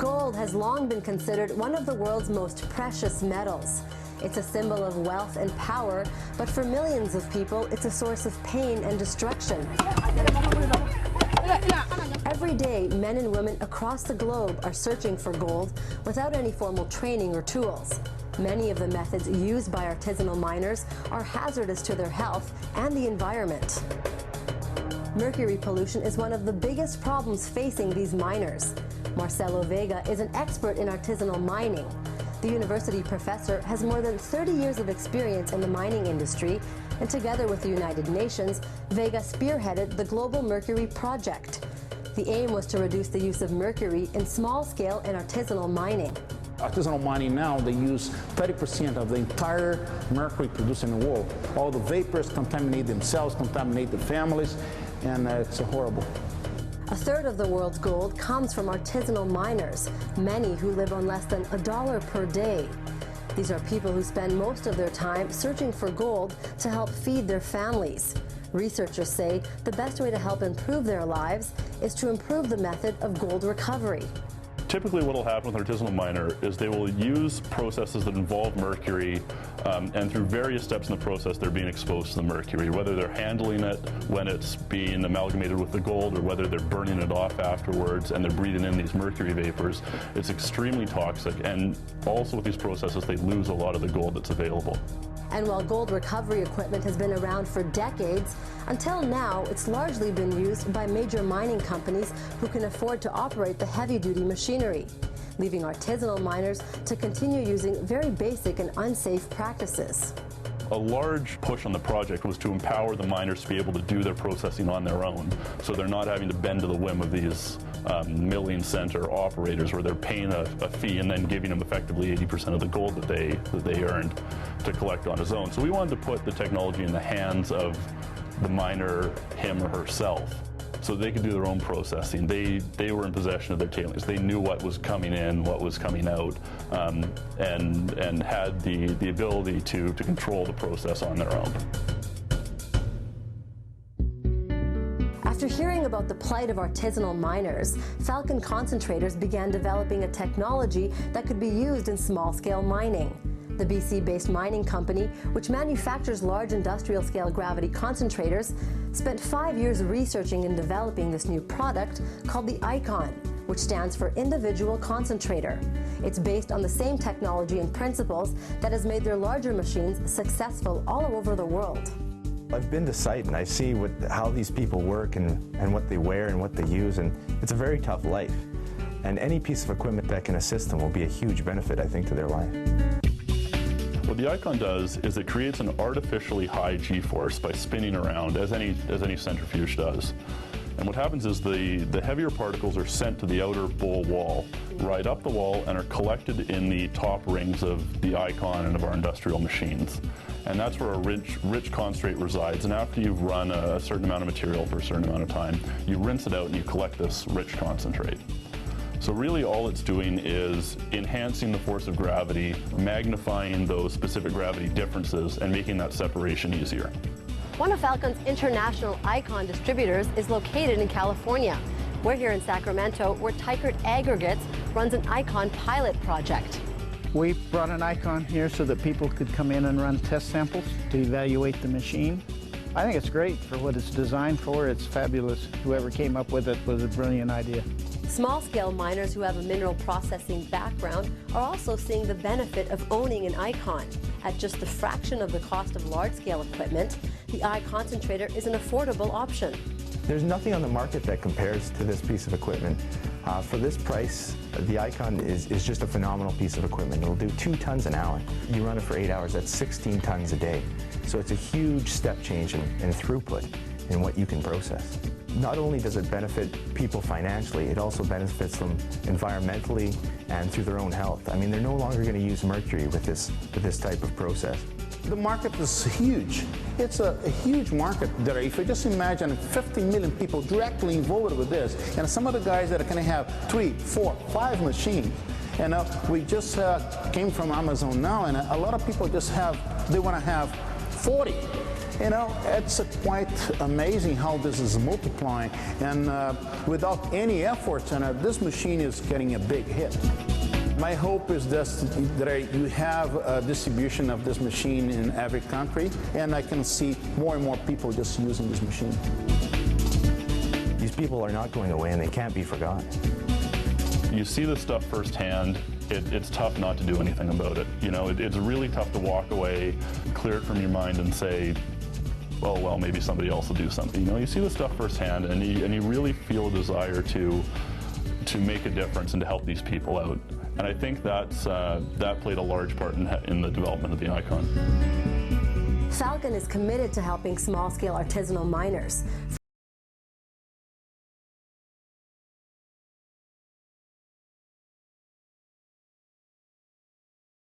Gold has long been considered one of the world's most precious metals. It's a symbol of wealth and power, but for millions of people, it's a source of pain and destruction. Every day, men and women across the globe are searching for gold without any formal training or tools. Many of the methods used by artisanal miners are hazardous to their health and the environment. Mercury pollution is one of the biggest problems facing these miners. Marcelo Vega is an expert in artisanal mining. The university professor has more than 30 years of experience in the mining industry, and together with the United Nations, Vega spearheaded the Global Mercury Project. The aim was to reduce the use of mercury in small-scale and artisanal mining. Artisanal mining now, they use 30% of the entire mercury produced in the world. All the vapors contaminate themselves, contaminate the families, and it's horrible. A third of the world's gold comes from artisanal miners, many who live on less than $1 per day. These are people who spend most of their time searching for gold to help feed their families. Researchers say the best way to help improve their lives is to improve the method of gold recovery. Typically what will happen with an artisanal miner is they will use processes that involve mercury, and through various steps in the process they're being exposed to the mercury, whether they're handling it when it's being amalgamated with the gold or whether they're burning it off afterwards and they're breathing in these mercury vapors. It's extremely toxic, and also with these processes they lose a lot of the gold that's available. And while gold recovery equipment has been around for decades, until now it's largely been used by major mining companies who can afford to operate the heavy-duty machinery, leaving artisanal miners to continue using very basic and unsafe practices. A large push on the project was to empower the miners to be able to do their processing on their own, so they're not having to bend to the whim of these milling center operators where they're paying a fee and then giving them effectively 80% of the gold that they earned to collect on his own. So we wanted to put the technology in the hands of the miner, him or herself, so they could do their own processing. They were in possession of their tailings. They knew what was coming in, what was coming out, and had the ability to control the process on their own. After hearing about the plight of artisanal miners, Falcon Concentrators began developing a technology that could be used in small-scale mining. The BC-based mining company, which manufactures large industrial-scale gravity concentrators, spent 5 years researching and developing this new product called the iCON, which stands for Individual Concentrator. It's based on the same technology and principles that has made their larger machines successful all over the world. I've been to site and I see how these people work and what they wear and what they use, and it's a very tough life. And any piece of equipment that can assist them will be a huge benefit, I think, to their life. What the iCON does is it creates an artificially high G-force by spinning around, as any centrifuge does. And what happens is the heavier particles are sent to the outer bowl wall, right up the wall, and are collected in the top rings of the iCON and of our industrial machines. And that's where a rich concentrate resides. And after you've run a certain amount of material for a certain amount of time, you rinse it out and you collect this rich concentrate. So really all it's doing is enhancing the force of gravity, magnifying those specific gravity differences, and making that separation easier. One of Falcon's international iCON distributors is located in California. We're here in Sacramento, where Tykert Aggregates runs an iCON pilot project. We brought an iCON here so that people could come in and run test samples to evaluate the machine. I think it's great for what it's designed for. It's fabulous. Whoever came up with it was a brilliant idea. Small-scale miners who have a mineral processing background are also seeing the benefit of owning an iCON. At just the fraction of the cost of large-scale equipment, the iConcentrator is an affordable option. There's nothing on the market that compares to this piece of equipment. For this price, the iCON is just a phenomenal piece of equipment. It'll do 2 tons an hour. You run it for 8 hours, that's 16 tons a day. So it's a huge step change in throughput in what you can process. Not only does it benefit people financially, it also benefits them environmentally and through their own health. I mean, they're no longer going to use mercury with this type of process. The market is huge. It's a huge market there. If you just imagine 50 million people directly involved with this, and some of the guys that are going to have 3, 4, 5 machines. And we just came from Amazon now, and a lot of people just they want to have 40. You know, it's quite amazing how this is multiplying, and without any efforts in it, this machine is getting a big hit. My hope is that you have a distribution of this machine in every country, and I can see more and more people just using this machine. These people are not going away, and they can't be forgotten. You see this stuff firsthand, it's tough not to do anything about it. You know, it's really tough to walk away, clear it from your mind and say, oh, well, maybe somebody else will do something. You know, you see this stuff firsthand, and you really feel a desire to make a difference and to help these people out. And I think that played a large part in the development of the iCON. Falcon is committed to helping small-scale artisanal miners.